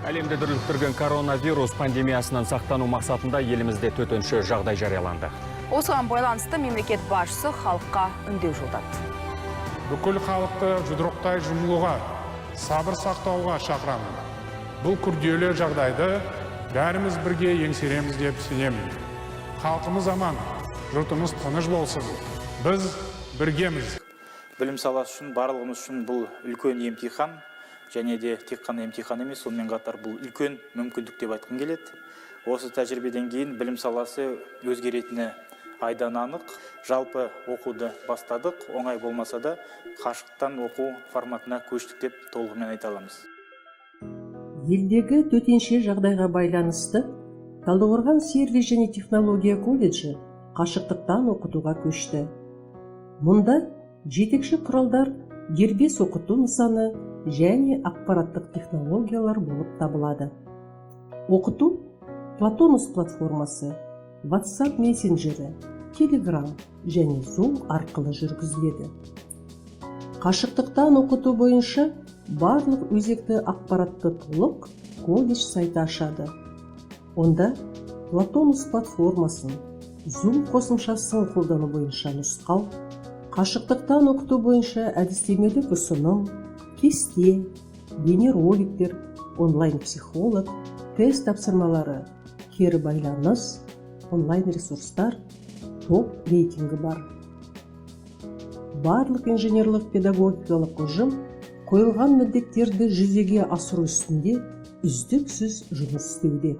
Әлемді дүрліктірген коронавирус пандемиясынан сақтану мақсатында елімізде төтенше жағдай жарияланды. Осыған байланысты мемлекет басшысы халыққа үндеу жолдады. Бүкіл халықты жұдырықтай жұмылуға, сабыр сақтауға шақырамын. Бұл күрделі жағдайды бәріміз бірге еңсереміз деп сенемін. Халқымыз аман, жұртымыз тыныш болсын. Біз біргеміз. Білім саласы үшін, барлығымыз үшін бұл үлкен емтихан, және де тек қана емтихан емес, сонымен қатар бұл үлкен мүмкіндік деп айтқым келеді. Осы тәжірибеден кейін білім саласы өзгеретіні айдан анық. Жалпы оқуды бастадық, оңай болмаса да қашықтан оқу форматына көштік деп толығымен айта аламыз. Елдегі төтенше жағдайға байланысты Талдықорған сервис және технология колледжі қашықтықтан оқытуға көшті. Мұнда жетекші құралдар дербес оқыту нысаны және ақпараттық технологиялар болып табылады. Оқыту Платонус платформасы, WhatsApp мессенджері, Telegram және Zoom арқылы жүргізіледі. Қашықтықтан оқыту бойынша барлық өзекті ақпаратты толық колледж сайты ашады. Онда Платонус платформасын, Zoom қосымшасын қолдану бойынша нұсқау, қашықтықтан оқыту бойынша әдістемелік ұсыным, кесте, бейнероликтер, онлайн психолог, тест тапсырмалары, кері байланыс, онлайн ресурстар, топ рейтингі бар. Барлық инженерлік педагогикалық ұжым қойылған міндеттерді жүзеге асыру үстінде үздіксіз жұмыс істеуде.